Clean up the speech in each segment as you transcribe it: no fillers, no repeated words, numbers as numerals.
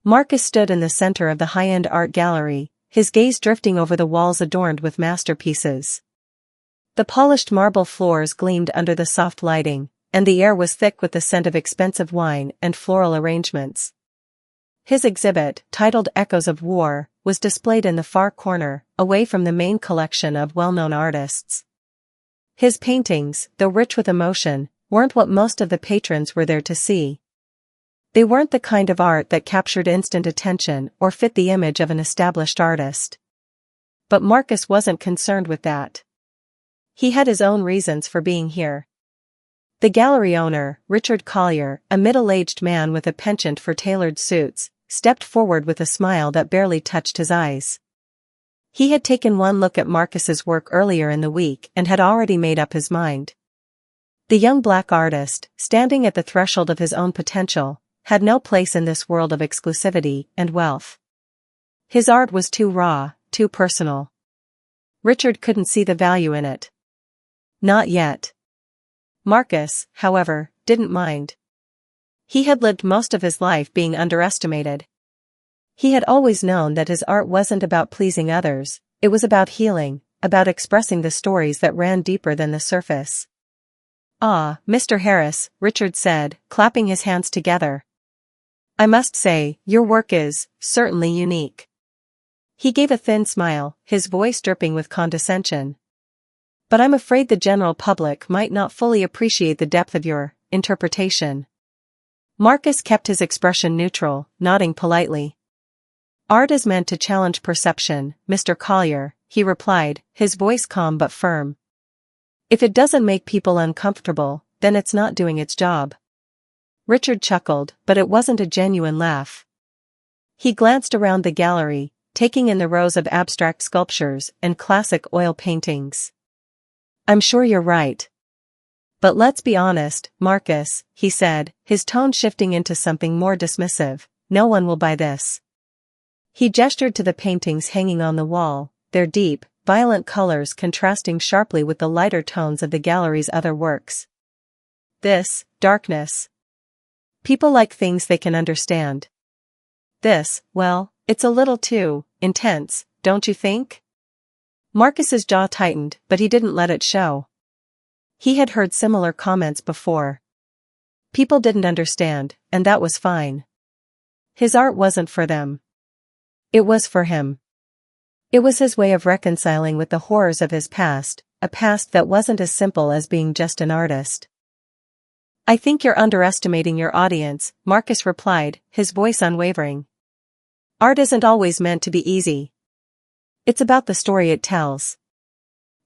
Marcus stood in the center of the high-end art gallery, his gaze drifting over the walls adorned with masterpieces. The polished marble floors gleamed under the soft lighting, and the air was thick with the scent of expensive wine and floral arrangements. His exhibit, titled Echoes of War, was displayed in the far corner, away from the main collection of well-known artists. His paintings, though rich with emotion, weren't what most of the patrons were there to see. They weren't the kind of art that captured instant attention or fit the image of an established artist. But Marcus wasn't concerned with that. He had his own reasons for being here. The gallery owner, Richard Collier, a middle-aged man with a penchant for tailored suits, stepped forward with a smile that barely touched his eyes. He had taken one look at Marcus's work earlier in the week and had already made up his mind. The young black artist, standing at the threshold of his own potential, had no place in this world of exclusivity and wealth. His art was too raw, too personal. Richard couldn't see the value in it. Not yet. Marcus, however, didn't mind. He had lived most of his life being underestimated. He had always known that his art wasn't about pleasing others, it was about healing, about expressing the stories that ran deeper than the surface. "Ah, Mr. Harris," Richard said, clapping his hands together. "I must say, your work is, certainly unique." He gave a thin smile, his voice dripping with condescension. "But I'm afraid the general public might not fully appreciate the depth of your interpretation." Marcus kept his expression neutral, nodding politely. "Art is meant to challenge perception, Mr. Collier," he replied, his voice calm but firm. "If it doesn't make people uncomfortable, then it's not doing its job." Richard chuckled, but it wasn't a genuine laugh. He glanced around the gallery, taking in the rows of abstract sculptures and classic oil paintings. "I'm sure you're right. But let's be honest, Marcus," he said, his tone shifting into something more dismissive, "no one will buy this." He gestured to the paintings hanging on the wall, their deep, violent colors contrasting sharply with the lighter tones of the gallery's other works. "This, darkness. People like things they can understand. This, well, it's a little too intense, don't you think?" Marcus's jaw tightened, but he didn't let it show. He had heard similar comments before. People didn't understand, and that was fine. His art wasn't for them. It was for him. It was his way of reconciling with the horrors of his past, a past that wasn't as simple as being just an artist. "I think you're underestimating your audience," Marcus replied, his voice unwavering. "Art isn't always meant to be easy. It's about the story it tells."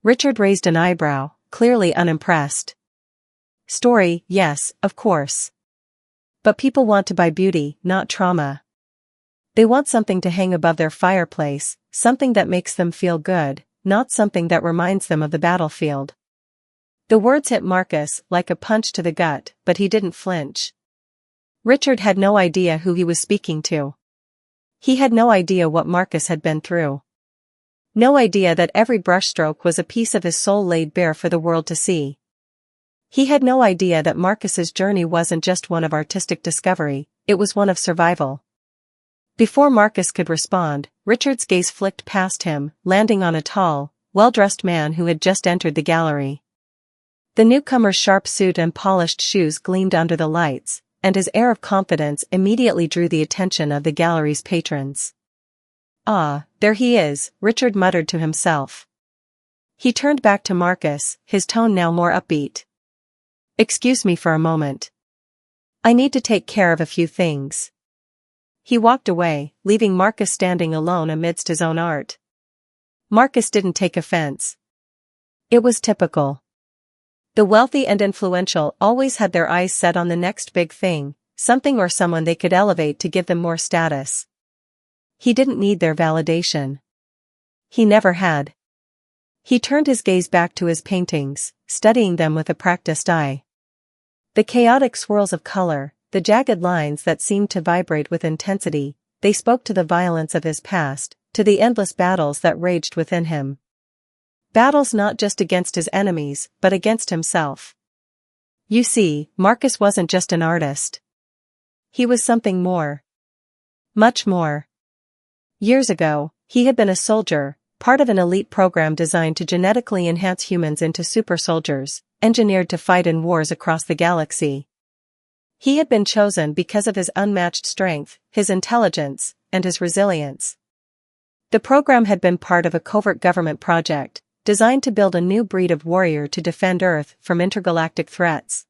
Richard raised an eyebrow, clearly unimpressed. "Story, yes, of course. But people want to buy beauty, not trauma. They want something to hang above their fireplace, something that makes them feel good, not something that reminds them of the battlefield." The words hit Marcus like a punch to the gut, but he didn't flinch. Richard had no idea who he was speaking to. He had no idea what Marcus had been through. No idea that every brushstroke was a piece of his soul laid bare for the world to see. He had no idea that Marcus's journey wasn't just one of artistic discovery, it was one of survival. Before Marcus could respond, Richard's gaze flicked past him, landing on a tall, well-dressed man who had just entered the gallery. The newcomer's sharp suit and polished shoes gleamed under the lights, and his air of confidence immediately drew the attention of the gallery's patrons. "Ah, there he is," Richard muttered to himself. He turned back to Marcus, his tone now more upbeat. "Excuse me for a moment. I need to take care of a few things." He walked away, leaving Marcus standing alone amidst his own art. Marcus didn't take offense. It was typical. The wealthy and influential always had their eyes set on the next big thing, something or someone they could elevate to give them more status. He didn't need their validation. He never had. He turned his gaze back to his paintings, studying them with a practiced eye. The chaotic swirls of color, the jagged lines that seemed to vibrate with intensity, they spoke to the violence of his past, to the endless battles that raged within him. Battles not just against his enemies, but against himself. You see, Marcus wasn't just an artist. He was something more. Much more. Years ago, he had been a soldier, part of an elite program designed to genetically enhance humans into super soldiers, engineered to fight in wars across the galaxy. He had been chosen because of his unmatched strength, his intelligence, and his resilience. The program had been part of a covert government project, designed to build a new breed of warrior to defend Earth from intergalactic threats.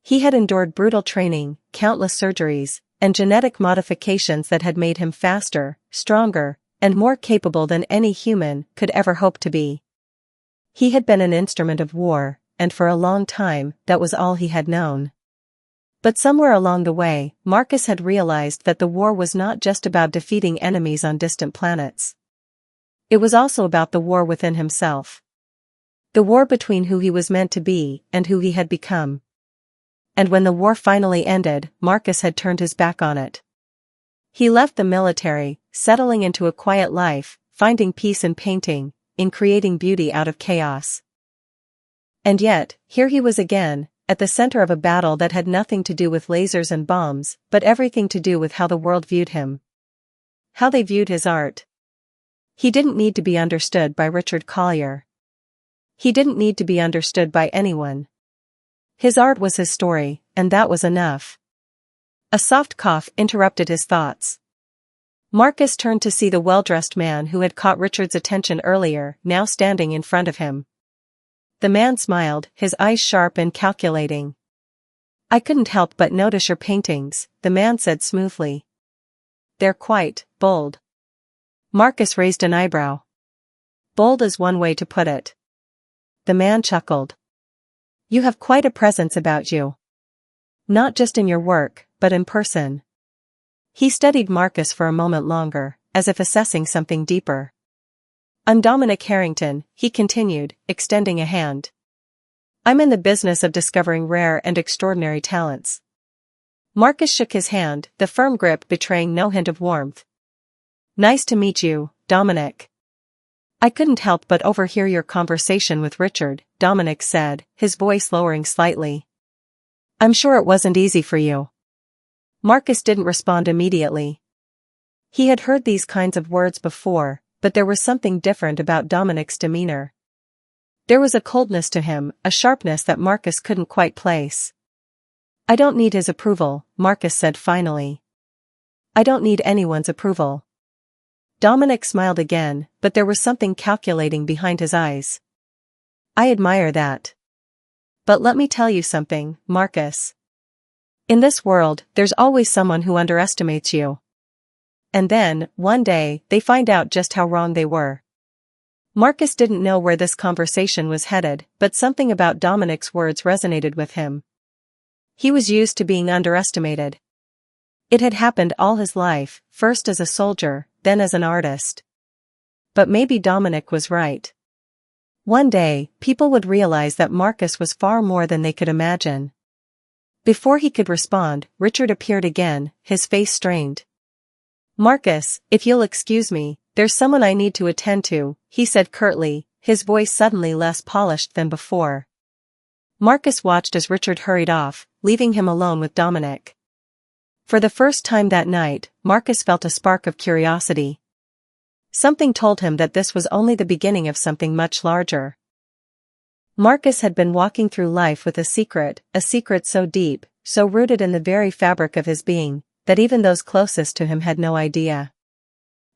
He had endured brutal training, countless surgeries, and genetic modifications that had made him faster, stronger, and more capable than any human could ever hope to be. He had been an instrument of war, and for a long time, that was all he had known. But somewhere along the way, Marcus had realized that the war was not just about defeating enemies on distant planets. It was also about the war within himself. The war between who he was meant to be and who he had become. And when the war finally ended, Marcus had turned his back on it. He left the military, settling into a quiet life, finding peace in painting, in creating beauty out of chaos. And yet, here he was again, at the center of a battle that had nothing to do with lasers and bombs, but everything to do with how the world viewed him. How they viewed his art. He didn't need to be understood by Richard Collier. He didn't need to be understood by anyone. His art was his story, and that was enough. A soft cough interrupted his thoughts. Marcus turned to see the well-dressed man who had caught Richard's attention earlier, now standing in front of him. The man smiled, his eyes sharp and calculating. "I couldn't help but notice your paintings," the man said smoothly. "They're quite bold." Marcus raised an eyebrow. "Bold is one way to put it." The man chuckled. "You have quite a presence about you. Not just in your work, but in person." He studied Marcus for a moment longer, as if assessing something deeper. "I'm Dominic Harrington," he continued, extending a hand. "I'm in the business of discovering rare and extraordinary talents." Marcus shook his hand, the firm grip betraying no hint of warmth. "Nice to meet you, Dominic." "I couldn't help but overhear your conversation with Richard," Dominic said, his voice lowering slightly. "I'm sure it wasn't easy for you." Marcus didn't respond immediately. He had heard these kinds of words before, but there was something different about Dominic's demeanor. There was a coldness to him, a sharpness that Marcus couldn't quite place. "I don't need his approval," Marcus said finally. "I don't need anyone's approval." Dominic smiled again, but there was something calculating behind his eyes. "I admire that. But let me tell you something, Marcus. In this world, there's always someone who underestimates you. And then, one day, they find out just how wrong they were." Marcus didn't know where this conversation was headed, but something about Dominic's words resonated with him. He was used to being underestimated. It had happened all his life, first as a soldier, then as an artist. But maybe Dominic was right. One day, people would realize that Marcus was far more than they could imagine. Before he could respond, Richard appeared again, his face strained. "Marcus, if you'll excuse me, there's someone I need to attend to," he said curtly, his voice suddenly less polished than before. Marcus watched as Richard hurried off, leaving him alone with Dominic. For the first time that night, Marcus felt a spark of curiosity. Something told him that this was only the beginning of something much larger. Marcus had been walking through life with a secret so deep, so rooted in the very fabric of his being, that even those closest to him had no idea.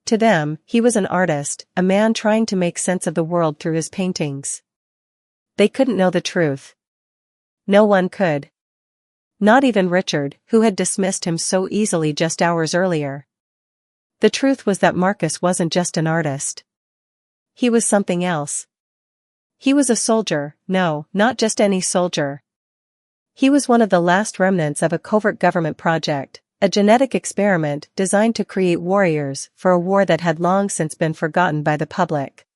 To them, he was an artist, a man trying to make sense of the world through his paintings. They couldn't know the truth. No one could. Not even Richard, who had dismissed him so easily just hours earlier. The truth was that Marcus wasn't just an artist. He was something else. He was a soldier, no, not just any soldier. He was one of the last remnants of a covert government project, a genetic experiment designed to create warriors for a war that had long since been forgotten by the public.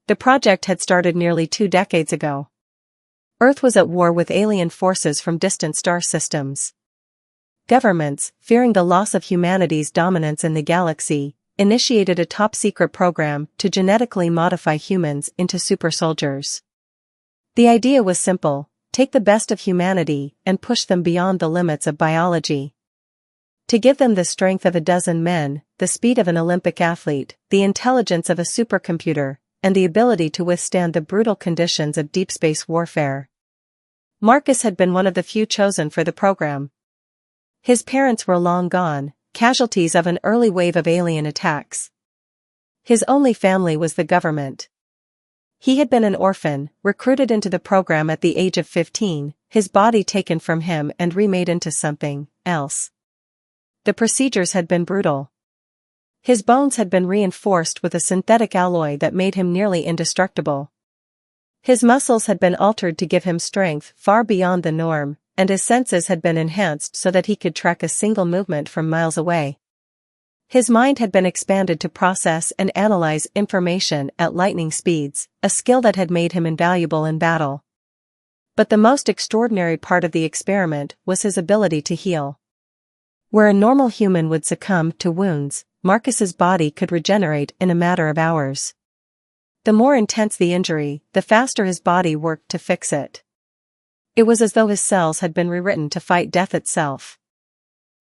The project had started nearly 2 decades ago. Earth was at war with alien forces from distant star systems. Governments, fearing the loss of humanity's dominance in the galaxy, initiated a top-secret program to genetically modify humans into super soldiers. The idea was simple: take the best of humanity and push them beyond the limits of biology. To give them the strength of a dozen men, the speed of an Olympic athlete, the intelligence of a supercomputer, and the ability to withstand the brutal conditions of deep space warfare. Marcus had been one of the few chosen for the program. His parents were long gone, casualties of an early wave of alien attacks. His only family was the government. He had been an orphan, recruited into the program at the age of 15, his body taken from him and remade into something else. The procedures had been brutal. His bones had been reinforced with a synthetic alloy that made him nearly indestructible. His muscles had been altered to give him strength far beyond the norm, and his senses had been enhanced so that he could track a single movement from miles away. His mind had been expanded to process and analyze information at lightning speeds, a skill that had made him invaluable in battle. But the most extraordinary part of the experiment was his ability to heal. Where a normal human would succumb to wounds, Marcus's body could regenerate in a matter of hours. The more intense the injury, the faster his body worked to fix it. It was as though his cells had been rewritten to fight death itself.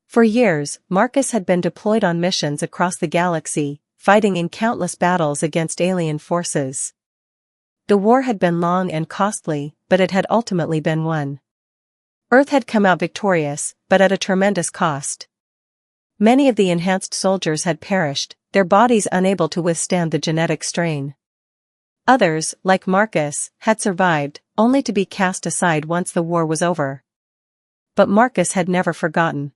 For years, Marcus had been deployed on missions across the galaxy, fighting in countless battles against alien forces. The war had been long and costly, but it had ultimately been won. Earth had come out victorious, but at a tremendous cost. Many of the enhanced soldiers had perished, their bodies unable to withstand the genetic strain. Others, like Marcus, had survived, only to be cast aside once the war was over. But Marcus had never forgotten.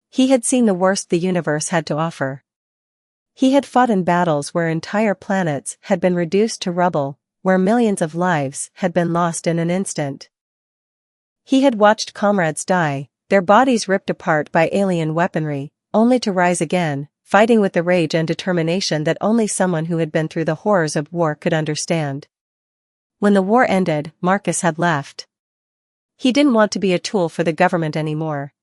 He had seen the worst the universe had to offer. He had fought in battles where entire planets had been reduced to rubble, where millions of lives had been lost in an instant. He had watched comrades die, their bodies ripped apart by alien weaponry, only to rise again, fighting with the rage and determination that only someone who had been through the horrors of war could understand. When the war ended, Marcus had left. He didn't want to be a tool for the government anymore.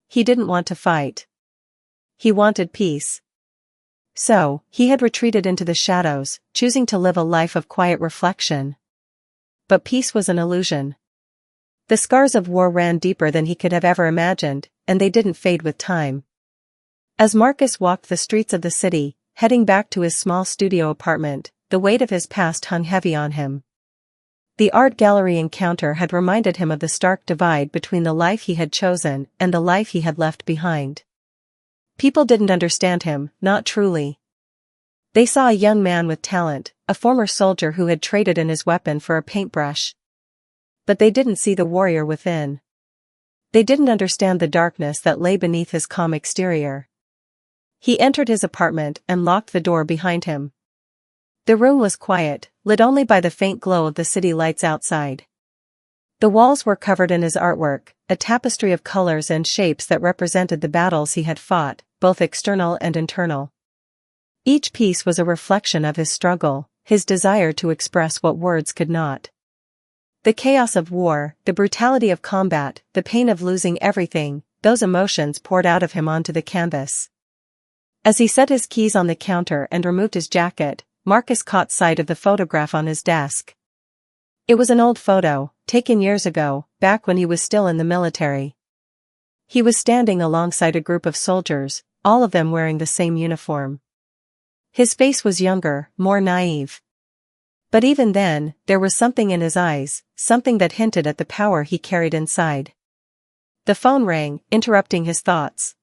He didn't want to fight. He wanted peace. So, he had retreated into the shadows, choosing to live a life of quiet reflection. But peace was an illusion. The scars of war ran deeper than he could have ever imagined, and they didn't fade with time. As Marcus walked the streets of the city, heading back to his small studio apartment, the weight of his past hung heavy on him. The art gallery encounter had reminded him of the stark divide between the life he had chosen and the life he had left behind. People didn't understand him, not truly. They saw a young man with talent, a former soldier who had traded in his weapon for a paintbrush. But they didn't see the warrior within. They didn't understand the darkness that lay beneath his calm exterior. He entered his apartment and locked the door behind him. The room was quiet, lit only by the faint glow of the city lights outside. The walls were covered in his artwork, a tapestry of colors and shapes that represented the battles he had fought, both external and internal. Each piece was a reflection of his struggle, his desire to express what words could not. The chaos of war, the brutality of combat, the pain of losing everything, those emotions poured out of him onto the canvas. As he set his keys on the counter and removed his jacket, Marcus caught sight of the photograph on his desk. It was an old photo, taken years ago, back when he was still in the military. He was standing alongside a group of soldiers, all of them wearing the same uniform. His face was younger, more naive. But even then, there was something in his eyes, something that hinted at the power he carried inside. The phone rang, interrupting his thoughts.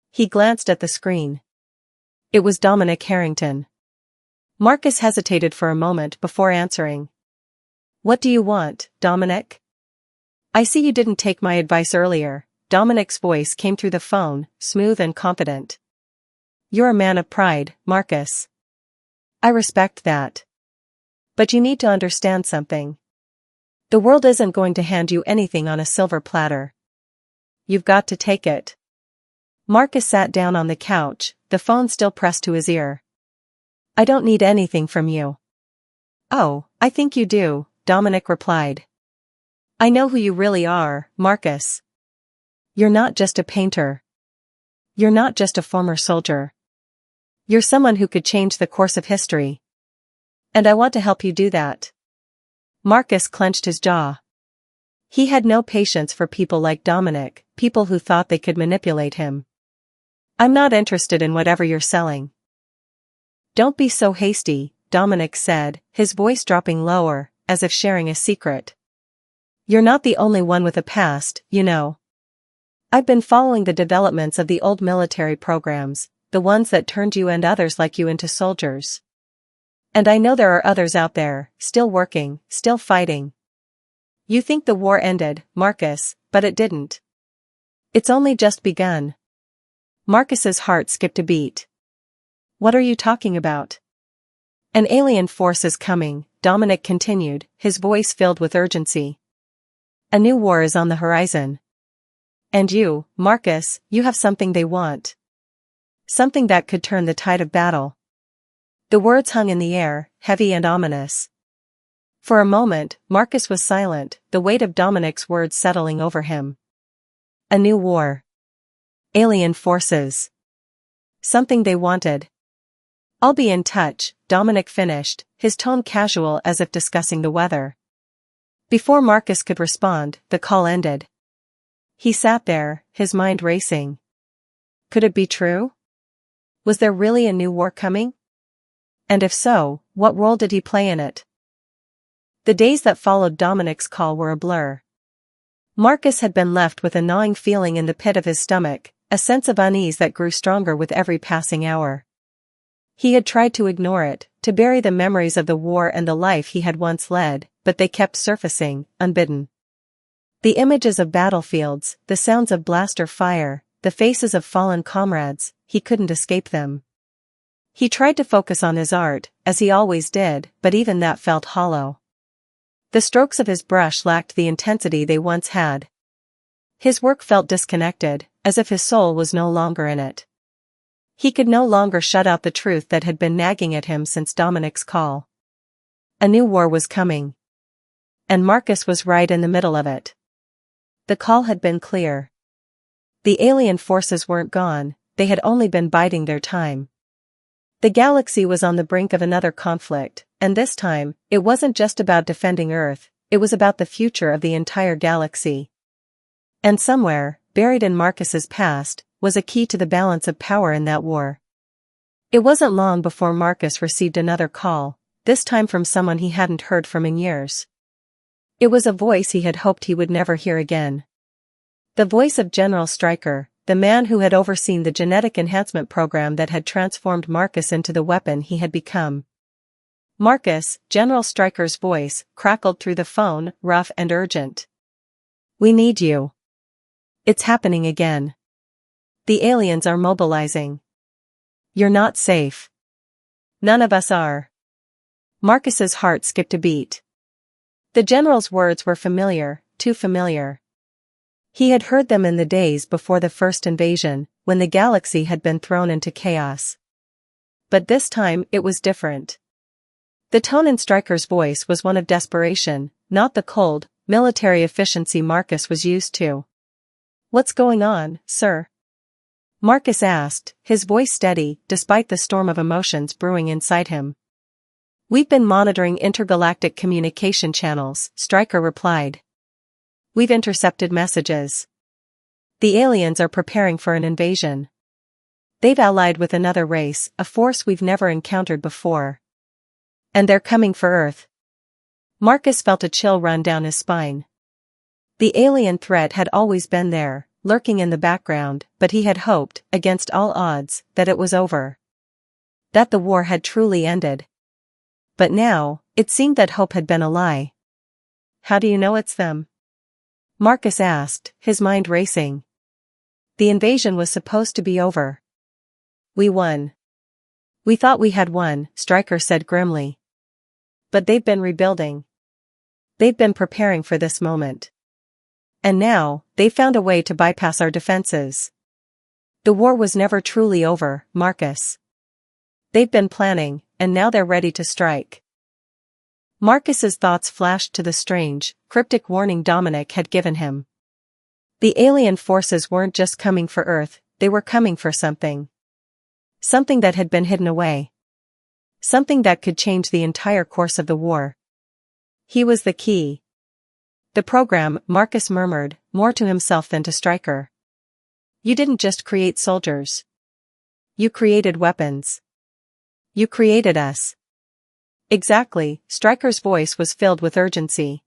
He glanced at the screen. It was Dominic Harrington. Marcus hesitated for a moment before answering. "What do you want, Dominic?" "I see you didn't take my advice earlier." Dominic's voice came through the phone, smooth and confident. "You're a man of pride, Marcus. I respect that. But you need to understand something. The world isn't going to hand you anything on a silver platter. You've got to take it." Marcus sat down on the couch, the phone still pressed to his ear. "I don't need anything from you." "Oh, I think you do," Dominic replied. "I know who you really are, Marcus. You're not just a painter. You're not just a former soldier. You're someone who could change the course of history. And I want to help you do that." Marcus clenched his jaw. He had no patience for people like Dominic, people who thought they could manipulate him. "I'm not interested in whatever you're selling." "Don't be so hasty," Dominic said, his voice dropping lower, as if sharing a secret. "You're not the only one with a past, you know. I've been following the developments of the old military programs, the ones that turned you and others like you into soldiers. And I know there are others out there, still working, still fighting. You think the war ended, Marcus, but it didn't. It's only just begun." Marcus's heart skipped a beat. "What are you talking about?" "An alien force is coming," Dominic continued, his voice filled with urgency. "A new war is on the horizon. And you, Marcus, you have something they want. Something that could turn the tide of battle." The words hung in the air, heavy and ominous. For a moment, Marcus was silent, the weight of Dominic's words settling over him. A new war. Alien forces. Something they wanted. "I'll be in touch," Dominic finished, his tone casual as if discussing the weather. Before Marcus could respond, the call ended. He sat there, his mind racing. Could it be true? Was there really a new war coming? And if so, what role did he play in it? The days that followed Dominic's call were a blur. Marcus had been left with a gnawing feeling in the pit of his stomach, a sense of unease that grew stronger with every passing hour. He had tried to ignore it, to bury the memories of the war and the life he had once led, but they kept surfacing, unbidden. The images of battlefields, the sounds of blaster fire, the faces of fallen comrades, he couldn't escape them. He tried to focus on his art, as he always did, but even that felt hollow. The strokes of his brush lacked the intensity they once had. His work felt disconnected, as if his soul was no longer in it. He could no longer shut out the truth that had been nagging at him since Dominic's call. A new war was coming. And Marcus was right in the middle of it. The call had been clear. The alien forces weren't gone, they had only been biding their time. The galaxy was on the brink of another conflict, and this time, it wasn't just about defending Earth, it was about the future of the entire galaxy. And somewhere, buried in Marcus's past, was a key to the balance of power in that war. It wasn't long before Marcus received another call, this time from someone he hadn't heard from in years. It was a voice he had hoped he would never hear again. The voice of General Stryker, the man who had overseen the genetic enhancement program that had transformed Marcus into the weapon he had become. "Marcus," General Stryker's voice crackled through the phone, rough and urgent. "We need you. It's happening again. The aliens are mobilizing. You're not safe. None of us are." Marcus's heart skipped a beat. The general's words were familiar, too familiar. He had heard them in the days before the first invasion, when the galaxy had been thrown into chaos. But this time it was different. The tone in Stryker's voice was one of desperation, not the cold, military efficiency Marcus was used to. "What's going on, sir?" Marcus asked, his voice steady, despite the storm of emotions brewing inside him. "We've been monitoring intergalactic communication channels," Stryker replied. "We've intercepted messages. The aliens are preparing for an invasion. They've allied with another race, a force we've never encountered before. And they're coming for Earth." Marcus felt a chill run down his spine. The alien threat had always been there, lurking in the background, but he had hoped, against all odds, that it was over. That the war had truly ended. But now, it seemed that hope had been a lie. "How do you know it's them?" Marcus asked, his mind racing. "The invasion was supposed to be over. We won." "We thought we had won," Stryker said grimly. "But they've been rebuilding. They've been preparing for this moment. And now, they found a way to bypass our defenses. The war was never truly over, Marcus. They've been planning, and now they're ready to strike." Marcus's thoughts flashed to the strange, cryptic warning Dominic had given him. The alien forces weren't just coming for Earth, they were coming for something. Something that had been hidden away. Something that could change the entire course of the war. He was the key. The program, Marcus murmured, more to himself than to Stryker. You didn't just create soldiers. You created weapons. You created us. Exactly, Stryker's voice was filled with urgency.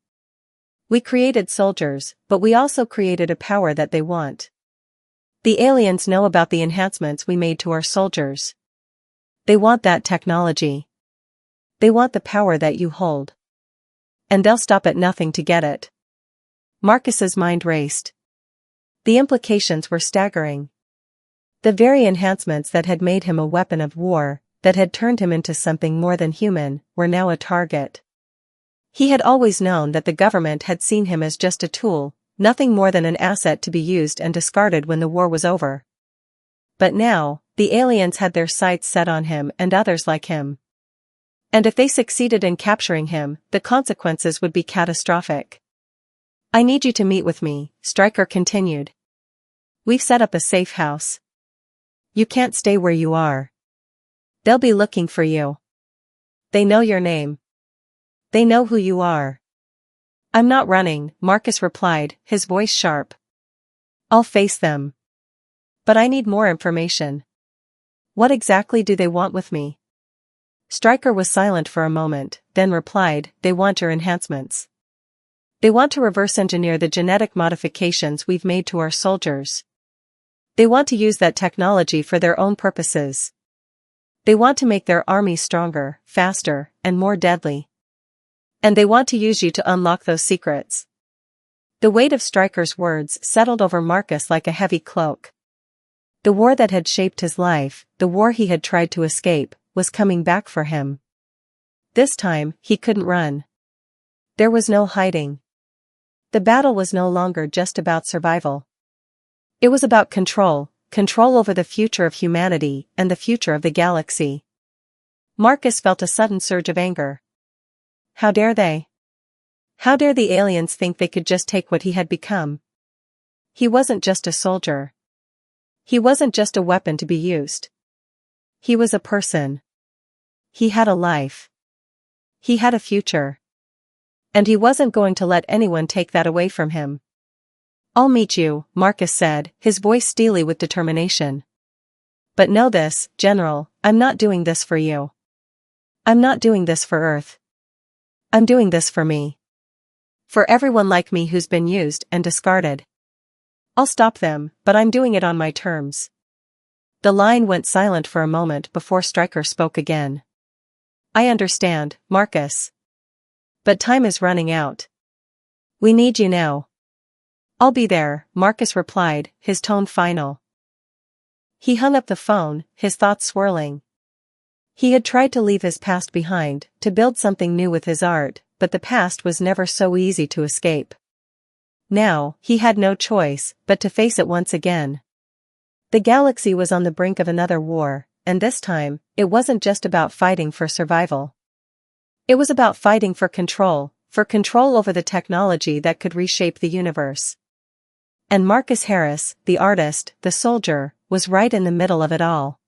We created soldiers, but we also created a power that they want. The aliens know about the enhancements we made to our soldiers. They want that technology. They want the power that you hold. And they'll stop at nothing to get it. Marcus's mind raced. The implications were staggering. The very enhancements that had made him a weapon of war, that had turned him into something more than human, were now a target. He had always known that the government had seen him as just a tool, nothing more than an asset to be used and discarded when the war was over. But now, the aliens had their sights set on him and others like him. And if they succeeded in capturing him, the consequences would be catastrophic. I need you to meet with me, Stryker continued. We've set up a safe house. You can't stay where you are. They'll be looking for you. They know your name. They know who you are. I'm not running, Marcus replied, his voice sharp. I'll face them. But I need more information. What exactly do they want with me? Stryker was silent for a moment, then replied, they want your enhancements. They want to reverse engineer the genetic modifications we've made to our soldiers. They want to use that technology for their own purposes. They want to make their army stronger, faster, and more deadly. And they want to use you to unlock those secrets. The weight of Stryker's words settled over Marcus like a heavy cloak. The war that had shaped his life, the war he had tried to escape, was coming back for him. This time, he couldn't run. There was no hiding. The battle was no longer just about survival. It was about control over the future of humanity and the future of the galaxy. Marcus felt a sudden surge of anger. How dare they? How dare the aliens think they could just take what he had become? He wasn't just a soldier. He wasn't just a weapon to be used. He was a person. He had a life. He had a future. And he wasn't going to let anyone take that away from him. I'll meet you, Marcus said, his voice steely with determination. But know this, General, I'm not doing this for you. I'm not doing this for Earth. I'm doing this for me. For everyone like me who's been used and discarded. I'll stop them, but I'm doing it on my terms. The line went silent for a moment before Stryker spoke again. I understand, Marcus. But time is running out. We need you now. I'll be there, Marcus replied, his tone final. He hung up the phone, his thoughts swirling. He had tried to leave his past behind, to build something new with his art, but the past was never so easy to escape. Now, he had no choice but to face it once again. The galaxy was on the brink of another war, and this time, it wasn't just about fighting for survival. It was about fighting for control over the technology that could reshape the universe. And Marcus Harris, the artist, the soldier, was right in the middle of it all.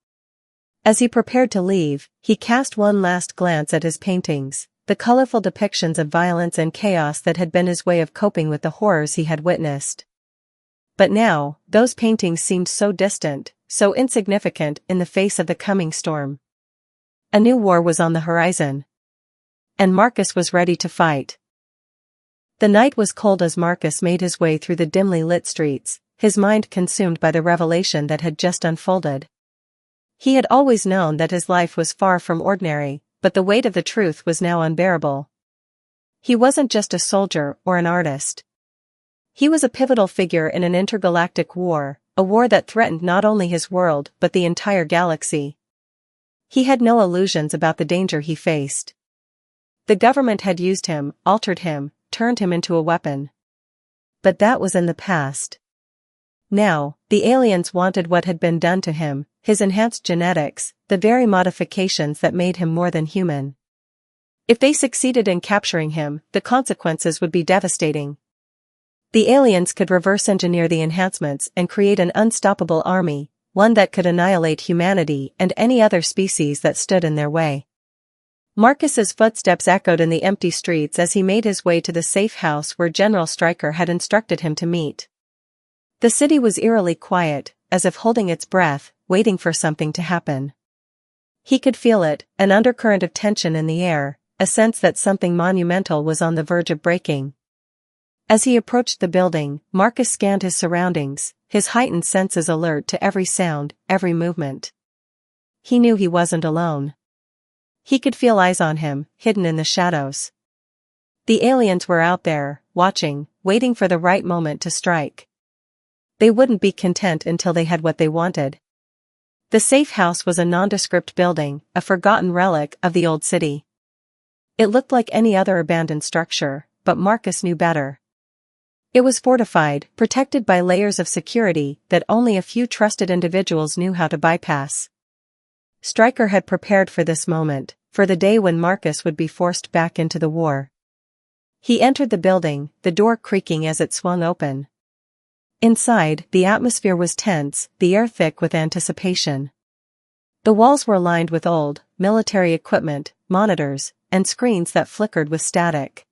As he prepared to leave, he cast one last glance at his paintings, the colorful depictions of violence and chaos that had been his way of coping with the horrors he had witnessed. But now, those paintings seemed so distant, so insignificant in the face of the coming storm. A new war was on the horizon. And Marcus was ready to fight. The night was cold as Marcus made his way through the dimly lit streets, his mind consumed by the revelation that had just unfolded. He had always known that his life was far from ordinary, but the weight of the truth was now unbearable. He wasn't just a soldier or an artist. He was a pivotal figure in an intergalactic war, a war that threatened not only his world but the entire galaxy. He had no illusions about the danger he faced. The government had used him, altered him, turned him into a weapon. But that was in the past. Now, the aliens wanted what had been done to him, his enhanced genetics, the very modifications that made him more than human. If they succeeded in capturing him, the consequences would be devastating. The aliens could reverse engineer the enhancements and create an unstoppable army, one that could annihilate humanity and any other species that stood in their way. Marcus's footsteps echoed in the empty streets as he made his way to the safe house where General Stryker had instructed him to meet. The city was eerily quiet, as if holding its breath, waiting for something to happen. He could feel it, an undercurrent of tension in the air, a sense that something monumental was on the verge of breaking. As he approached the building, Marcus scanned his surroundings, his heightened senses alert to every sound, every movement. He knew he wasn't alone. He could feel eyes on him, hidden in the shadows. The aliens were out there, watching, waiting for the right moment to strike. They wouldn't be content until they had what they wanted. The safe house was a nondescript building, a forgotten relic of the old city. It looked like any other abandoned structure, but Marcus knew better. It was fortified, protected by layers of security that only a few trusted individuals knew how to bypass. Stryker had prepared for this moment, for the day when Marcus would be forced back into the war. He entered the building, the door creaking as it swung open. Inside, the atmosphere was tense, the air thick with anticipation. The walls were lined with old, military equipment, monitors, and screens that flickered with static.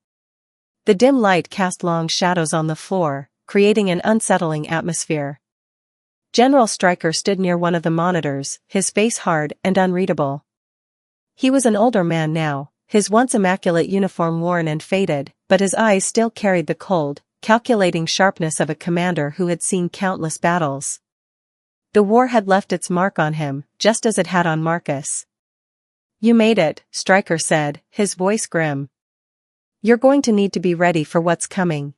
The dim light cast long shadows on the floor, creating an unsettling atmosphere. General Stryker stood near one of the monitors, his face hard and unreadable. He was an older man now, his once immaculate uniform worn and faded, but his eyes still carried the cold, calculating sharpness of a commander who had seen countless battles. The war had left its mark on him, just as it had on Marcus. "You made it," Stryker said, his voice grim. "You're going to need to be ready for what's coming."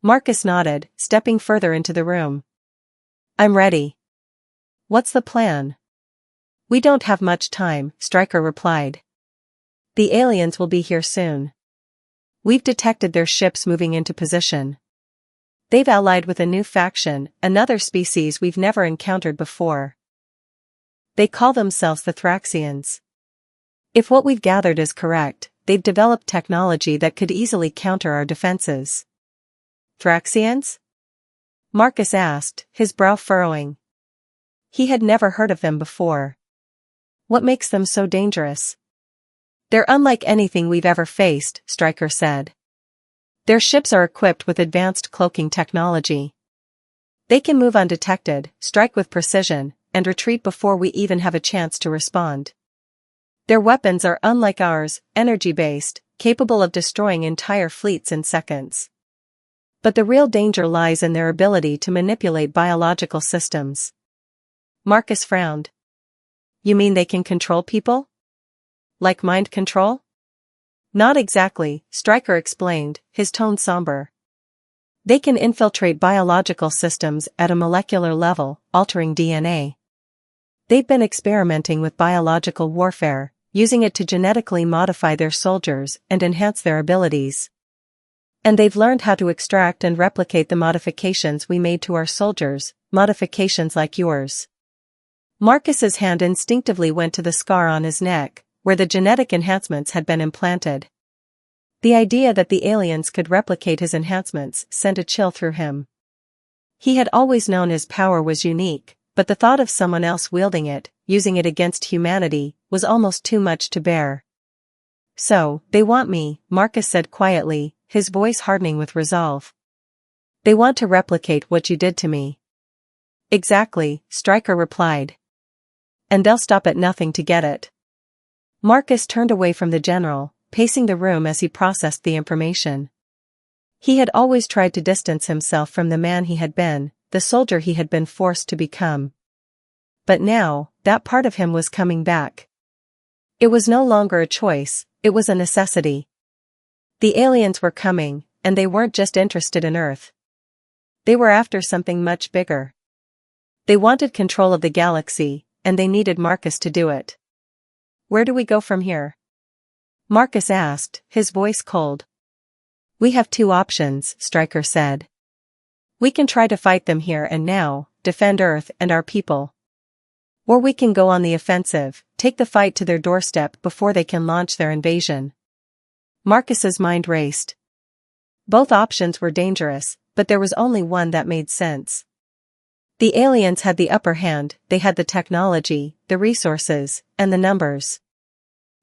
Marcus nodded, stepping further into the room. "I'm ready." "What's the plan?" "We don't have much time," Stryker replied. "The aliens will be here soon. We've detected their ships moving into position. They've allied with a new faction, another species we've never encountered before. They call themselves the Thraxians. If what we've gathered is correct, they've developed technology that could easily counter our defenses." "Thraxians?" Marcus asked, his brow furrowing. He had never heard of them before. "What makes them so dangerous?" "They're unlike anything we've ever faced," Stryker said. "Their ships are equipped with advanced cloaking technology. They can move undetected, strike with precision, and retreat before we even have a chance to respond. Their weapons are unlike ours, energy-based, capable of destroying entire fleets in seconds. But the real danger lies in their ability to manipulate biological systems." Marcus frowned. "You mean they can control people? Like mind control?" "Not exactly," Stryker explained, his tone somber. "They can infiltrate biological systems at a molecular level, altering DNA. They've been experimenting with biological warfare, using it to genetically modify their soldiers and enhance their abilities. And they've learned how to extract and replicate the modifications we made to our soldiers, modifications like yours." Marcus's hand instinctively went to the scar on his neck, where the genetic enhancements had been implanted. The idea that the aliens could replicate his enhancements sent a chill through him. He had always known his power was unique, but the thought of someone else wielding it, using it against humanity, was almost too much to bear. "So, they want me," Marcus said quietly, his voice hardening with resolve. "They want to replicate what you did to me." "Exactly," Stryker replied. "And they'll stop at nothing to get it." Marcus turned away from the general, pacing the room as he processed the information. He had always tried to distance himself from the man he had been, the soldier he had been forced to become. But now, that part of him was coming back. It was no longer a choice, it was a necessity. The aliens were coming, and they weren't just interested in Earth. They were after something much bigger. They wanted control of the galaxy, and they needed Marcus to do it. "Where do we go from here?" Marcus asked, his voice cold. "We have two options," Stryker said. "We can try to fight them here and now, defend Earth and our people. Or we can go on the offensive, take the fight to their doorstep before they can launch their invasion." Marcus's mind raced. Both options were dangerous, but there was only one that made sense. The aliens had the upper hand, they had the technology, the resources, and the numbers.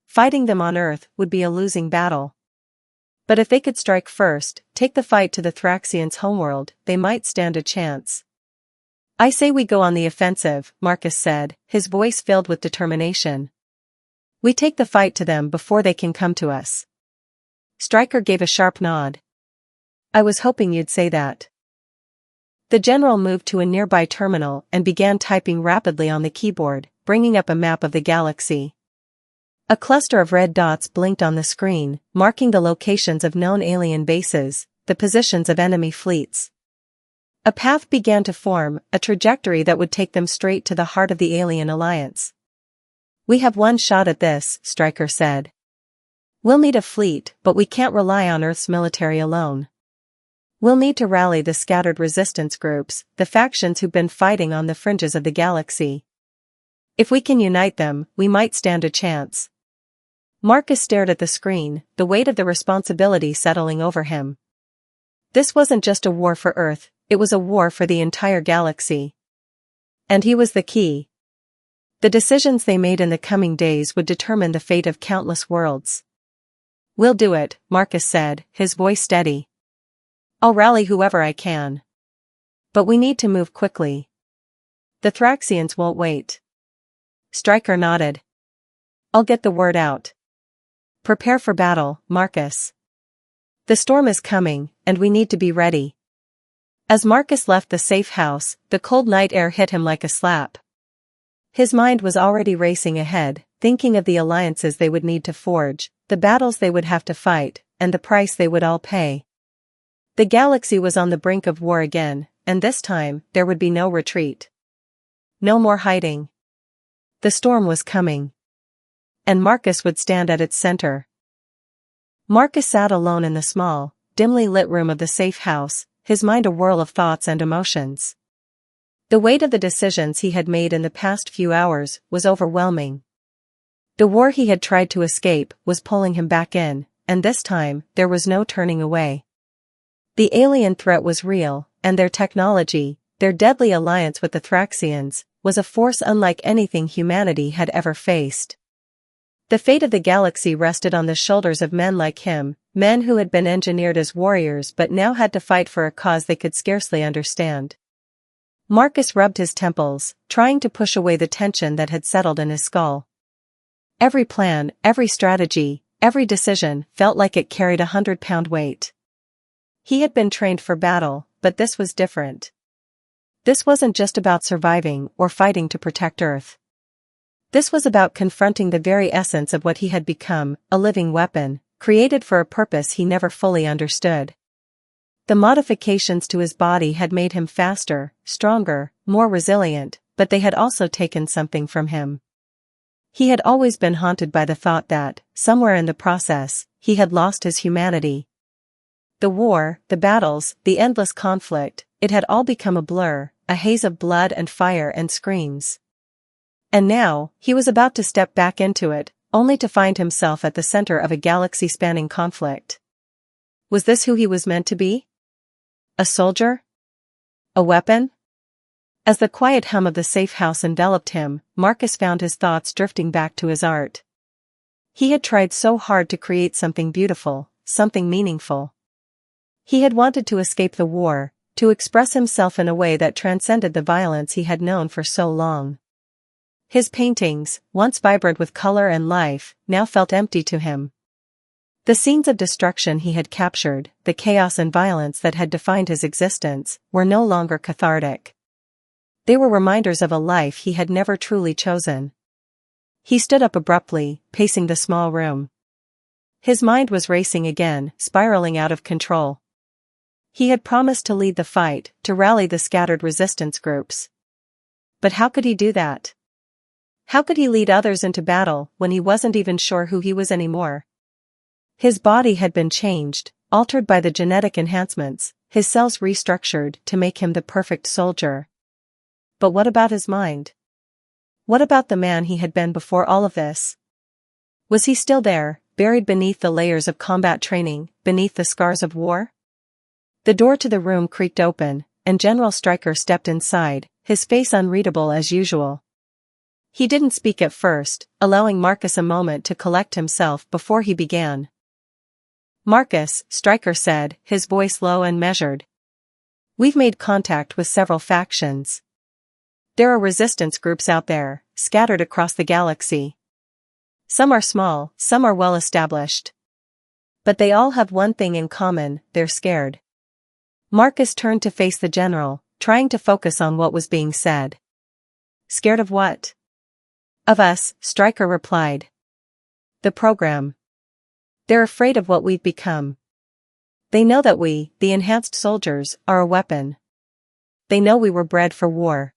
fighting them on Earth would be a losing battle. But if they could strike first, take the fight to the Thraxians' homeworld, they might stand a chance. I say we go on the offensive, Marcus said, his voice filled with determination. We take the fight to them before they can come to us. Stryker gave a sharp nod. I was hoping you'd say that. The general moved to a nearby terminal and began typing rapidly on the keyboard, bringing up a map of the galaxy. A cluster of red dots blinked on the screen, marking the locations of known alien bases, the positions of enemy fleets. A path began to form, a trajectory that would take them straight to the heart of the alien alliance. We have one shot at this, Stryker said. We'll need a fleet, but we can't rely on Earth's military alone. We'll need to rally the scattered resistance groups, the factions who've been fighting on the fringes of the galaxy. If we can unite them, we might stand a chance. Marcus stared at the screen, the weight of the responsibility settling over him. This wasn't just a war for Earth, it was a war for the entire galaxy. And he was the key. The decisions they made in the coming days would determine the fate of countless worlds. We'll do it, Marcus said, his voice steady. I'll rally whoever I can. But we need to move quickly. The Thraxians won't wait. Stryker nodded. I'll get the word out. Prepare for battle, Marcus. The storm is coming, and we need to be ready. As Marcus left the safe house, the cold night air hit him like a slap. His mind was already racing ahead, thinking of the alliances they would need to forge, the battles they would have to fight, and the price they would all pay. The galaxy was on the brink of war again, and this time, there would be no retreat. No more hiding. The storm was coming. And Marcus would stand at its center. Marcus sat alone in the small, dimly lit room of the safe house, his mind a whirl of thoughts and emotions. The weight of the decisions he had made in the past few hours was overwhelming. The war he had tried to escape was pulling him back in, and this time, there was no turning away. The alien threat was real, and their technology, their deadly alliance with the Thraxians, was a force unlike anything humanity had ever faced. The fate of the galaxy rested on the shoulders of men like him, men who had been engineered as warriors but now had to fight for a cause they could scarcely understand. Marcus rubbed his temples, trying to push away the tension that had settled in his skull. Every plan, every strategy, every decision felt like it carried 100-pound weight. He had been trained for battle, but this was different. This wasn't just about surviving or fighting to protect Earth. This was about confronting the very essence of what he had become, a living weapon, created for a purpose he never fully understood. The modifications to his body had made him faster, stronger, more resilient, but they had also taken something from him. He had always been haunted by the thought that, somewhere in the process, he had lost his humanity. The war, the battles, the endless conflict, it had all become a blur, a haze of blood and fire and screams. And now, he was about to step back into it, only to find himself at the center of a galaxy-spanning conflict. Was this who he was meant to be? A soldier? A weapon? As the quiet hum of the safe house enveloped him, Marcus found his thoughts drifting back to his art. He had tried so hard to create something beautiful, something meaningful. He had wanted to escape the war, to express himself in a way that transcended the violence he had known for so long. His paintings, once vibrant with color and life, now felt empty to him. The scenes of destruction he had captured, the chaos and violence that had defined his existence, were no longer cathartic. They were reminders of a life he had never truly chosen. He stood up abruptly, pacing the small room. His mind was racing again, spiraling out of control. He had promised to lead the fight, to rally the scattered resistance groups. But how could he do that? How could he lead others into battle when he wasn't even sure who he was anymore? His body had been changed, altered by the genetic enhancements, his cells restructured to make him the perfect soldier. But what about his mind? What about the man he had been before all of this? Was he still there, buried beneath the layers of combat training, beneath the scars of war? The door to the room creaked open, and General Stryker stepped inside, his face unreadable as usual. He didn't speak at first, allowing Marcus a moment to collect himself before he began. "Marcus," Stryker said, his voice low and measured. "We've made contact with several factions. There are resistance groups out there, scattered across the galaxy. Some are small, some are well established. But they all have one thing in common: they're scared." Marcus turned to face the general, trying to focus on what was being said. "Scared of what?" "Of us," Stryker replied. "The program. They're afraid of what we've become. They know that we, the enhanced soldiers, are a weapon. They know we were bred for war.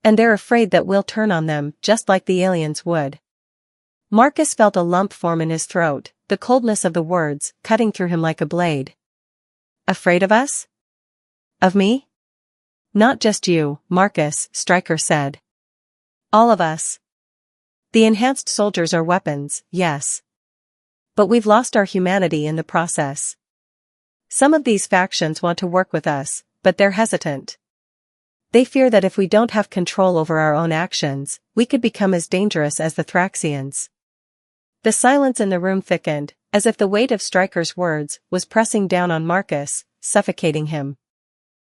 And they're afraid that we'll turn on them just like the aliens would." Marcus felt a lump form in his throat, the coldness of the words cutting through him like a blade. "Afraid of us? Of me?" "Not just you, Marcus," Stryker said. "All of us. The enhanced soldiers are weapons, yes. But we've lost our humanity in the process. Some of these factions want to work with us, but they're hesitant. They fear that if we don't have control over our own actions, we could become as dangerous as the Thraxians." The silence in the room thickened, as if the weight of Stryker's words was pressing down on Marcus, suffocating him.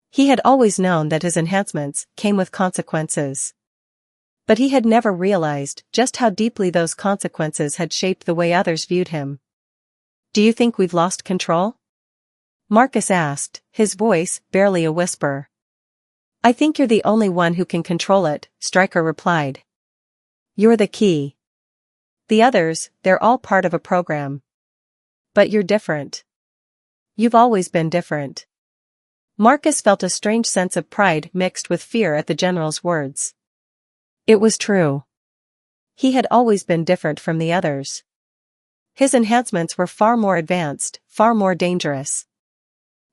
He had always known that his enhancements came with consequences. But he had never realized just how deeply those consequences had shaped the way others viewed him. "Do you think we've lost control?" Marcus asked, his voice barely a whisper. "I think you're the only one who can control it," Stryker replied. "You're the key. The others, they're all part of a program. But you're different. You've always been different." Marcus felt a strange sense of pride mixed with fear at the general's words. It was true. He had always been different from the others. His enhancements were far more advanced, far more dangerous.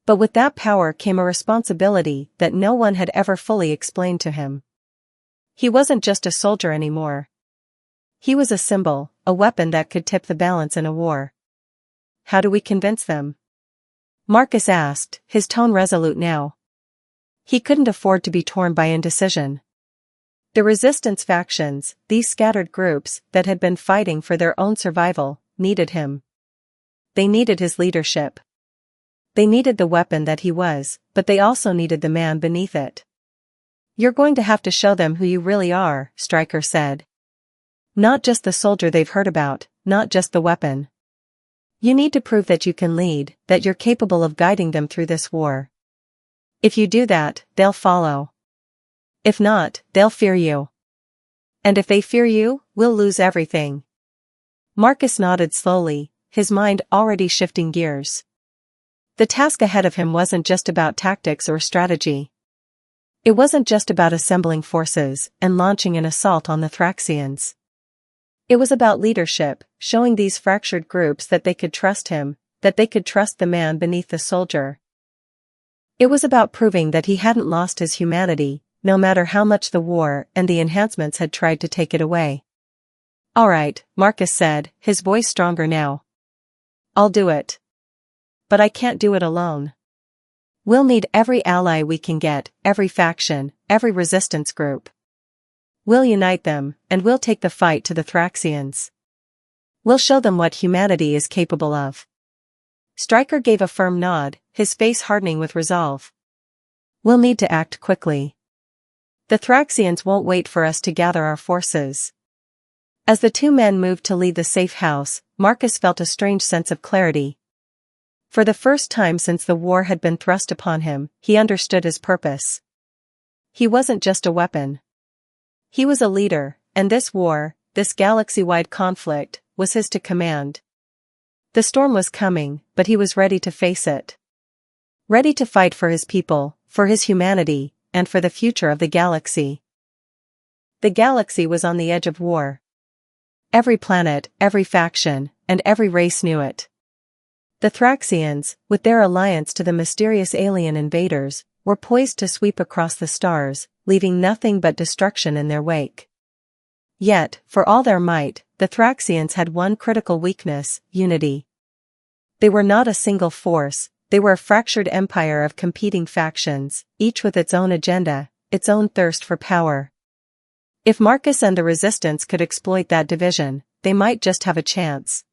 But with that power came a responsibility that no one had ever fully explained to him. He wasn't just a soldier anymore. He was a symbol, a weapon that could tip the balance in a war. "How do we convince them?" Marcus asked, his tone resolute now. He couldn't afford to be torn by indecision. The resistance factions, these scattered groups that had been fighting for their own survival, needed him. They needed his leadership. They needed the weapon that he was, but they also needed the man beneath it. "You're going to have to show them who you really are," Stryker said. "Not just the soldier they've heard about, not just the weapon. You need to prove that you can lead, that you're capable of guiding them through this war. If you do that, they'll follow. If not, they'll fear you. And if they fear you, we'll lose everything." Marcus nodded slowly, his mind already shifting gears. The task ahead of him wasn't just about tactics or strategy. It wasn't just about assembling forces and launching an assault on the Thraxians. It was about leadership, showing these fractured groups that they could trust him, that they could trust the man beneath the soldier. It was about proving that he hadn't lost his humanity, no matter how much the war and the enhancements had tried to take it away. "All right," Marcus said, his voice stronger now. "I'll do it. But I can't do it alone. We'll need every ally we can get, every faction, every resistance group. We'll unite them, and we'll take the fight to the Thraxians. We'll show them what humanity is capable of." Stryker gave a firm nod, his face hardening with resolve. "We'll need to act quickly. The Thraxians won't wait for us to gather our forces." As the two men moved to leave the safe house, Marcus felt a strange sense of clarity. For the first time since the war had been thrust upon him, he understood his purpose. He wasn't just a weapon. He was a leader, and this war, this galaxy-wide conflict, was his to command. The storm was coming, but he was ready to face it. Ready to fight for his people, for his humanity, and for the future of the galaxy. The galaxy was on the edge of war. Every planet, every faction, and every race knew it. The Thraxians, with their alliance to the mysterious alien invaders, were poised to sweep across the stars, leaving nothing but destruction in their wake. Yet, for all their might, the Thraxians had one critical weakness: unity. They were not a single force, they were a fractured empire of competing factions, each with its own agenda, its own thirst for power. If Marcus and the Resistance could exploit that division, they might just have a chance.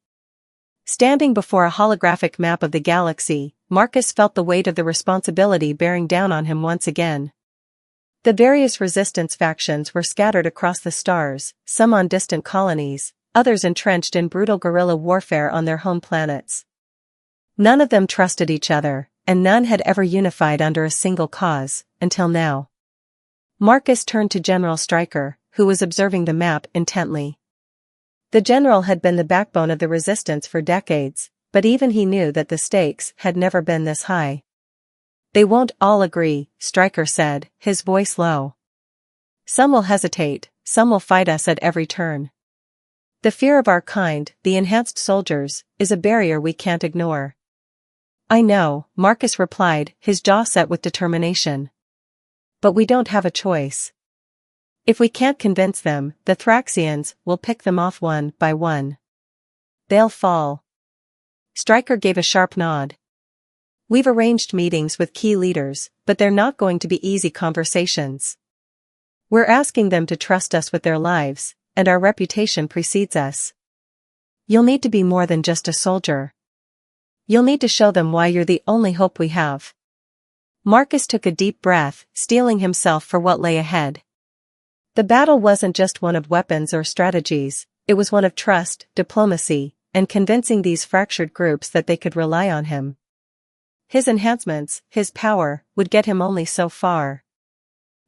Standing before a holographic map of the galaxy, Marcus felt the weight of the responsibility bearing down on him once again. The various Resistance factions were scattered across the stars, some on distant colonies, others entrenched in brutal guerrilla warfare on their home planets. None of them trusted each other, and none had ever unified under a single cause, until now. Marcus turned to General Stryker, who was observing the map intently. The general had been the backbone of the Resistance for decades, but even he knew that the stakes had never been this high. They won't all agree, Stryker said, his voice low. Some will hesitate, some will fight us at every turn. The fear of our kind, the enhanced soldiers, is a barrier we can't ignore. I know, Marcus replied, his jaw set with determination. But we don't have a choice. If we can't convince them, the Thraxians will pick them off one by one. They'll fall. Stryker gave a sharp nod. We've arranged meetings with key leaders, but they're not going to be easy conversations. We're asking them to trust us with their lives, and our reputation precedes us. You'll need to be more than just a soldier. You'll need to show them why you're the only hope we have. Marcus took a deep breath, steeling himself for what lay ahead. The battle wasn't just one of weapons or strategies, it was one of trust, diplomacy, and convincing these fractured groups that they could rely on him. His enhancements, his power, would get him only so far.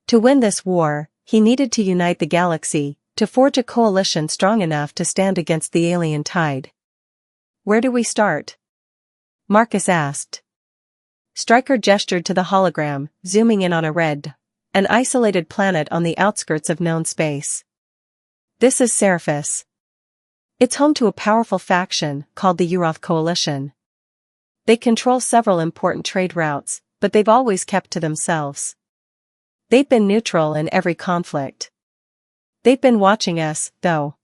To win this war, he needed to unite the galaxy, to forge a coalition strong enough to stand against the alien tide. Where do we start? Marcus asked. Stryker gestured to the hologram, zooming in on an isolated planet on the outskirts of known space. This is Seriphus. It's home to a powerful faction called the Uroth Coalition. They control several important trade routes, but they've always kept to themselves. They've been neutral in every conflict. They've been watching us, though.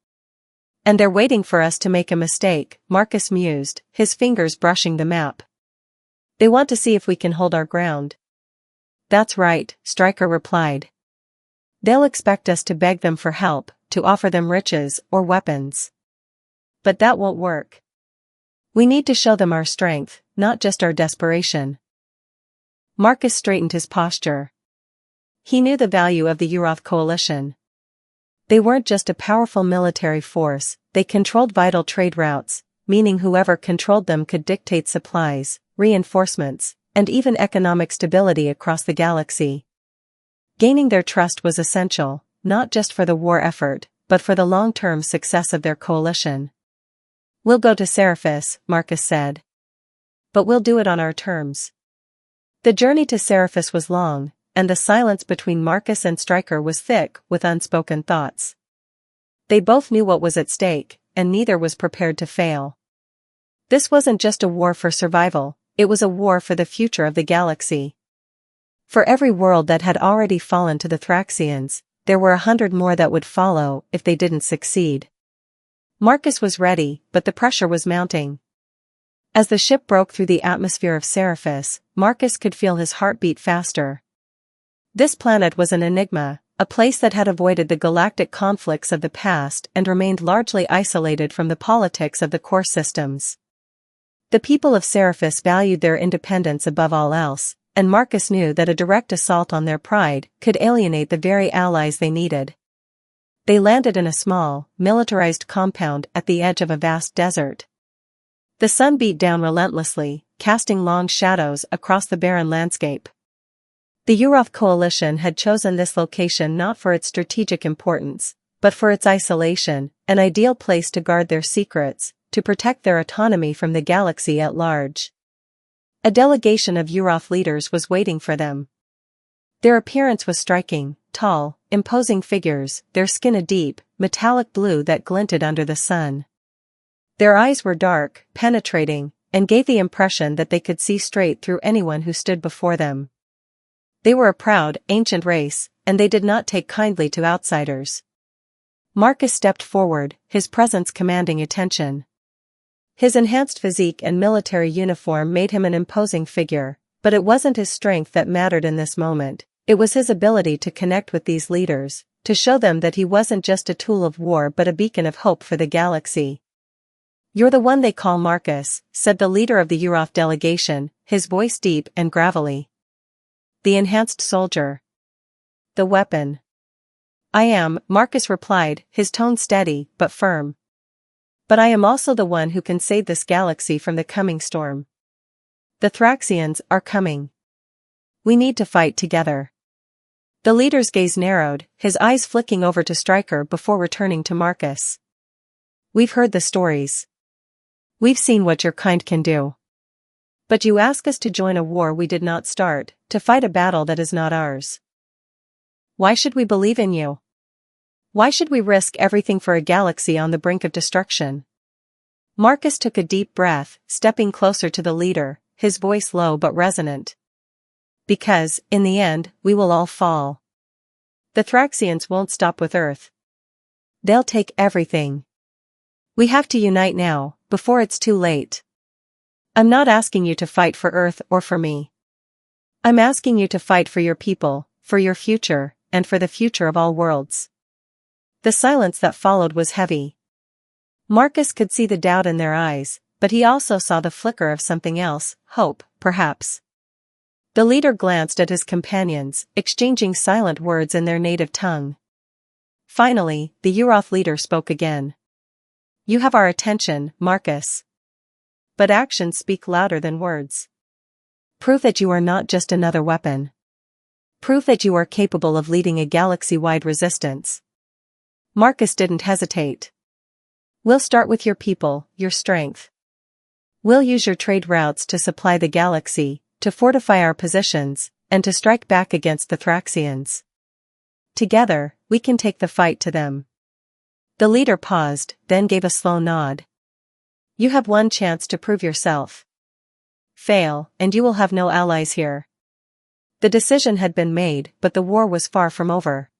And they're waiting for us to make a mistake, Marcus mused, his fingers brushing the map. They want to see if we can hold our ground. That's right, Stryker replied. They'll expect us to beg them for help, to offer them riches or weapons. But that won't work. We need to show them our strength, not just our desperation. Marcus straightened his posture. He knew the value of the Uroth Coalition. They weren't just a powerful military force, they controlled vital trade routes, meaning whoever controlled them could dictate supplies, reinforcements, and even economic stability across the galaxy. Gaining their trust was essential, not just for the war effort, but for the long-term success of their coalition. We'll go to Seriphus, Marcus said. But we'll do it on our terms. The journey to Seriphus was long, and the silence between Marcus and Stryker was thick with unspoken thoughts. They both knew what was at stake, and neither was prepared to fail. This wasn't just a war for survival, it was a war for the future of the galaxy. For every world that had already fallen to the Thraxians, there were 100 more that would follow if they didn't succeed. Marcus was ready, but the pressure was mounting. As the ship broke through the atmosphere of Seriphus, Marcus could feel his heart beat faster. This planet was an enigma, a place that had avoided the galactic conflicts of the past and remained largely isolated from the politics of the core systems. The people of Seriphus valued their independence above all else, and Marcus knew that a direct assault on their pride could alienate the very allies they needed. They landed in a small, militarized compound at the edge of a vast desert. The sun beat down relentlessly, casting long shadows across the barren landscape. The Uroth Coalition had chosen this location not for its strategic importance, but for its isolation, an ideal place to guard their secrets, to protect their autonomy from the galaxy at large. A delegation of Uroth leaders was waiting for them. Their appearance was striking, tall, imposing figures, their skin a deep, metallic blue that glinted under the sun. Their eyes were dark, penetrating, and gave the impression that they could see straight through anyone who stood before them. They were a proud, ancient race, and they did not take kindly to outsiders. Marcus stepped forward, his presence commanding attention. His enhanced physique and military uniform made him an imposing figure, but it wasn't his strength that mattered in this moment, it was his ability to connect with these leaders, to show them that he wasn't just a tool of war but a beacon of hope for the galaxy. "You're the one they call Marcus," said the leader of the Uroth delegation, his voice deep and gravelly. "The enhanced soldier. The weapon." "I am," Marcus replied, his tone steady but firm. "But I am also the one who can save this galaxy from the coming storm. The Thraxians are coming. We need to fight together." The leader's gaze narrowed, his eyes flicking over to Stryker before returning to Marcus. "We've heard the stories. We've seen what your kind can do. But you ask us to join a war we did not start, to fight a battle that is not ours. Why should we believe in you? Why should we risk everything for a galaxy on the brink of destruction?" Marcus took a deep breath, stepping closer to the leader, his voice low but resonant. "Because, in the end, we will all fall. The Thraxians won't stop with Earth. They'll take everything. We have to unite now, before it's too late. I'm not asking you to fight for Earth or for me. I'm asking you to fight for your people, for your future, and for the future of all worlds." The silence that followed was heavy. Marcus could see the doubt in their eyes, but he also saw the flicker of something else, hope, perhaps. The leader glanced at his companions, exchanging silent words in their native tongue. Finally, the Uroth leader spoke again. "You have our attention, Marcus. But actions speak louder than words. Prove that you are not just another weapon. Prove that you are capable of leading a galaxy-wide resistance." Marcus didn't hesitate. "We'll start with your people, your strength. We'll use your trade routes to supply the galaxy, to fortify our positions, and to strike back against the Thraxians. Together, we can take the fight to them." The leader paused, then gave a slow nod. "You have one chance to prove yourself. Fail, and you will have no allies here." The decision had been made, but the war was far from over.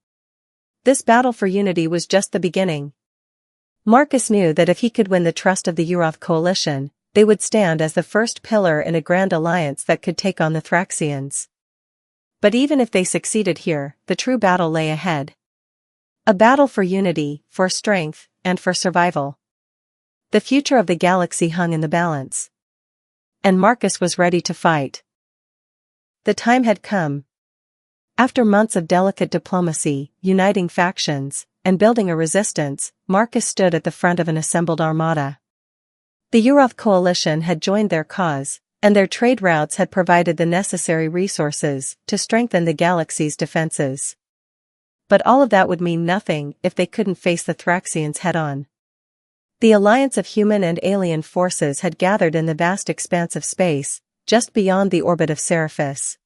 This battle for unity was just the beginning. Marcus knew that if he could win the trust of the Uroth coalition, they would stand as the first pillar in a grand alliance that could take on the Thraxians. But even if they succeeded here, the true battle lay ahead. A battle for unity, for strength, and for survival. The future of the galaxy hung in the balance. And Marcus was ready to fight. The time had come. After months of delicate diplomacy, uniting factions, and building a resistance, Marcus stood at the front of an assembled armada. The Uroth coalition had joined their cause, and their trade routes had provided the necessary resources to strengthen the galaxy's defenses. But all of that would mean nothing if they couldn't face the Thraxians head-on. The alliance of human and alien forces had gathered in the vast expanse of space, just beyond the orbit of Seraphis.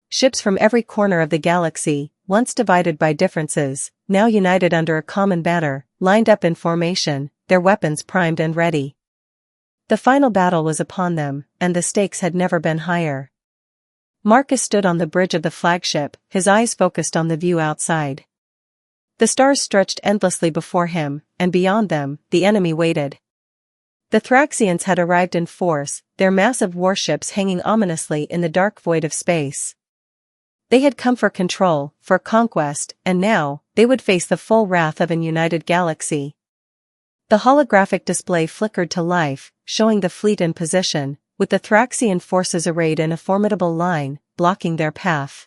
Ships from every corner of the galaxy, once divided by differences, now united under a common banner, lined up in formation, their weapons primed and ready. The final battle was upon them, and the stakes had never been higher. Marcus stood on the bridge of the flagship, his eyes focused on the view outside. The stars stretched endlessly before him, and beyond them, the enemy waited. The Thraxians had arrived in force, their massive warships hanging ominously in the dark void of space. They had come for control, for conquest, and now, they would face the full wrath of an united galaxy. The holographic display flickered to life, showing the fleet in position, with the Thraxian forces arrayed in a formidable line, blocking their path.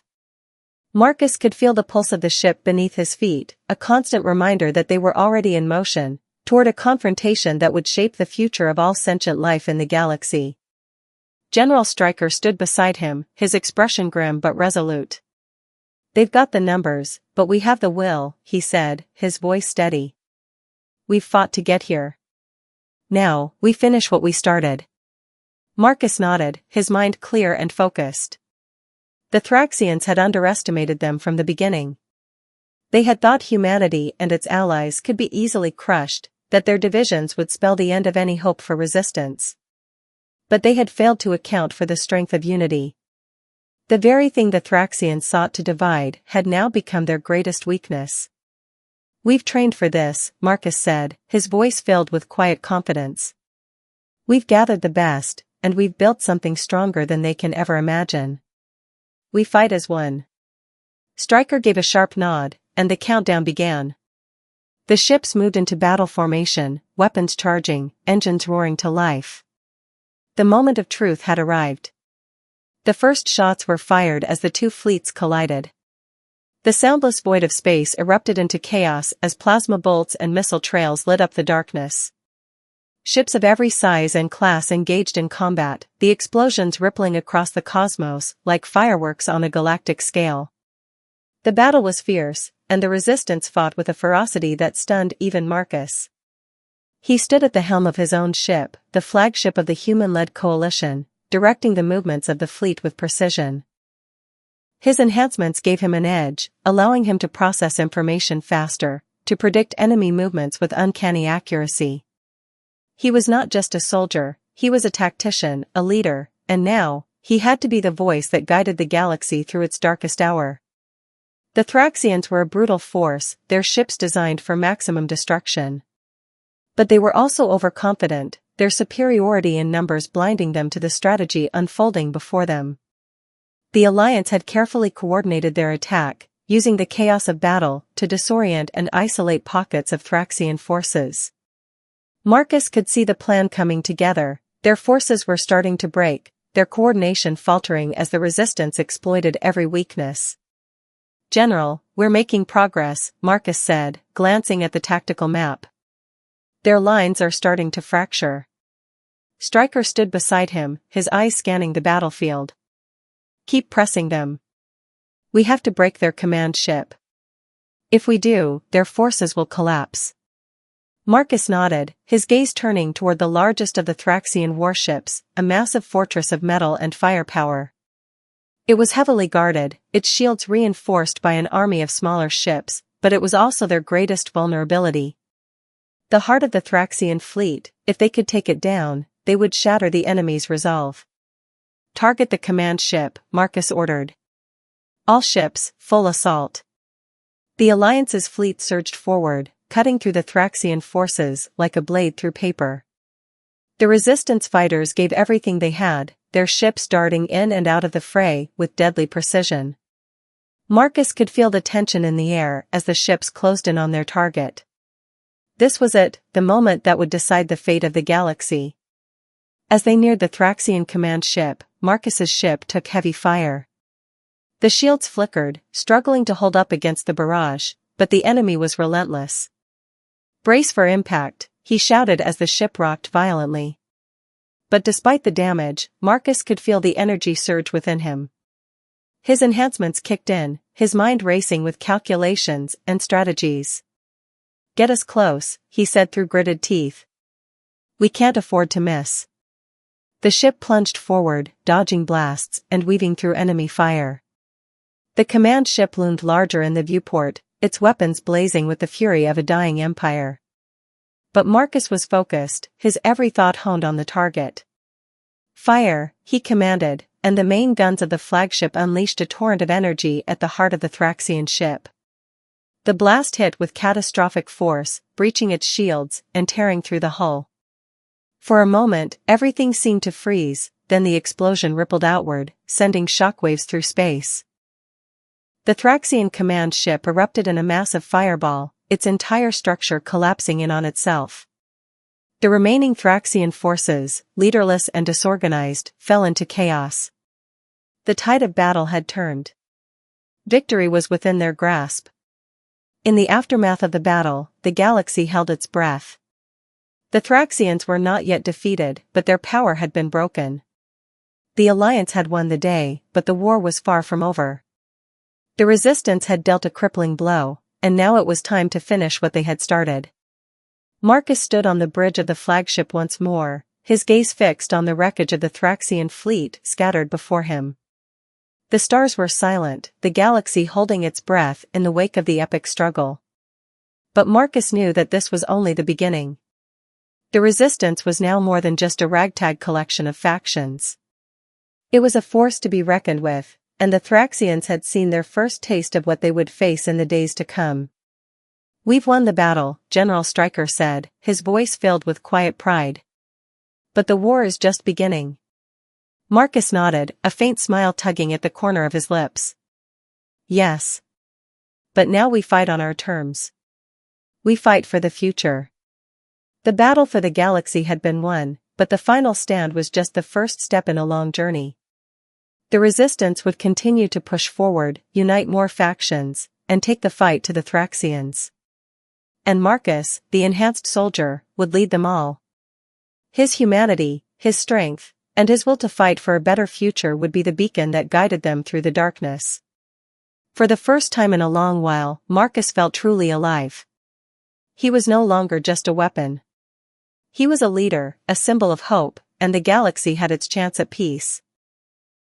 Marcus could feel the pulse of the ship beneath his feet, a constant reminder that they were already in motion, toward a confrontation that would shape the future of all sentient life in the galaxy. General Stryker stood beside him, his expression grim but resolute. "They've got the numbers, but we have the will," he said, his voice steady. "We've fought to get here. Now, we finish what we started." Marcus nodded, his mind clear and focused. The Thraxians had underestimated them from the beginning. They had thought humanity and its allies could be easily crushed, that their divisions would spell the end of any hope for resistance. But they had failed to account for the strength of unity. The very thing the Thraxians sought to divide had now become their greatest weakness. "We've trained for this," Marcus said, his voice filled with quiet confidence. "We've gathered the best, and we've built something stronger than they can ever imagine. We fight as one." Stryker gave a sharp nod, and the countdown began. The ships moved into battle formation, weapons charging, engines roaring to life. The moment of truth had arrived. The first shots were fired as the two fleets collided. The soundless void of space erupted into chaos as plasma bolts and missile trails lit up the darkness. Ships of every size and class engaged in combat, the explosions rippling across the cosmos like fireworks on a galactic scale. The battle was fierce, and the resistance fought with a ferocity that stunned even Marcus. He stood at the helm of his own ship, the flagship of the human-led coalition, directing the movements of the fleet with precision. His enhancements gave him an edge, allowing him to process information faster, to predict enemy movements with uncanny accuracy. He was not just a soldier, he was a tactician, a leader, and now, he had to be the voice that guided the galaxy through its darkest hour. The Thraxians were a brutal force, their ships designed for maximum destruction. But they were also overconfident, their superiority in numbers blinding them to the strategy unfolding before them. The Alliance had carefully coordinated their attack, using the chaos of battle to disorient and isolate pockets of Thraxian forces. Marcus could see the plan coming together, their forces were starting to break, their coordination faltering as the resistance exploited every weakness. "General, we're making progress," Marcus said, glancing at the tactical map. "Their lines are starting to fracture." Stryker stood beside him, his eyes scanning the battlefield. "Keep pressing them. We have to break their command ship. If we do, their forces will collapse." Marcus nodded, his gaze turning toward the largest of the Thraxian warships, a massive fortress of metal and firepower. It was heavily guarded, its shields reinforced by an army of smaller ships, but it was also their greatest vulnerability. The heart of the Thraxian fleet, if they could take it down, they would shatter the enemy's resolve. "Target the command ship," Marcus ordered. "All ships, full assault." The Alliance's fleet surged forward, cutting through the Thraxian forces like a blade through paper. The resistance fighters gave everything they had, their ships darting in and out of the fray with deadly precision. Marcus could feel the tension in the air as the ships closed in on their target. This was it, the moment that would decide the fate of the galaxy. As they neared the Thraxian command ship, Marcus's ship took heavy fire. The shields flickered, struggling to hold up against the barrage, but the enemy was relentless. "Brace for impact," he shouted as the ship rocked violently. But despite the damage, Marcus could feel the energy surge within him. His enhancements kicked in, his mind racing with calculations and strategies. "Get us close," he said through gritted teeth. "We can't afford to miss." The ship plunged forward, dodging blasts and weaving through enemy fire. The command ship loomed larger in the viewport, its weapons blazing with the fury of a dying empire. But Marcus was focused, his every thought honed on the target. "Fire," he commanded, and the main guns of the flagship unleashed a torrent of energy at the heart of the Thraxian ship. The blast hit with catastrophic force, breaching its shields and tearing through the hull. For a moment, everything seemed to freeze, then the explosion rippled outward, sending shockwaves through space. The Thraxian command ship erupted in a massive fireball, its entire structure collapsing in on itself. The remaining Thraxian forces, leaderless and disorganized, fell into chaos. The tide of battle had turned. Victory was within their grasp. In the aftermath of the battle, the galaxy held its breath. The Thraxians were not yet defeated, but their power had been broken. The Alliance had won the day, but the war was far from over. The Resistance had dealt a crippling blow, and now it was time to finish what they had started. Marcus stood on the bridge of the flagship once more, his gaze fixed on the wreckage of the Thraxian fleet scattered before him. The stars were silent, the galaxy holding its breath in the wake of the epic struggle. But Marcus knew that this was only the beginning. The Resistance was now more than just a ragtag collection of factions. It was a force to be reckoned with, and the Thraxians had seen their first taste of what they would face in the days to come. "We've won the battle," General Stryker said, his voice filled with quiet pride. "But the war is just beginning." Marcus nodded, a faint smile tugging at the corner of his lips. "Yes. but now we fight on our terms. We fight for the future. The battle for the galaxy had been won, but the final stand was just the first step in a long journey. The resistance would continue to push forward, unite more factions, and take the fight to the Thraxians. And Marcus, the enhanced soldier, would lead them all. His humanity, his strength, and his will to fight for a better future would be the beacon that guided them through the darkness. For the first time in a long while, Marcus felt truly alive. He was no longer just a weapon. He was a leader, a symbol of hope, and the galaxy had its chance at peace.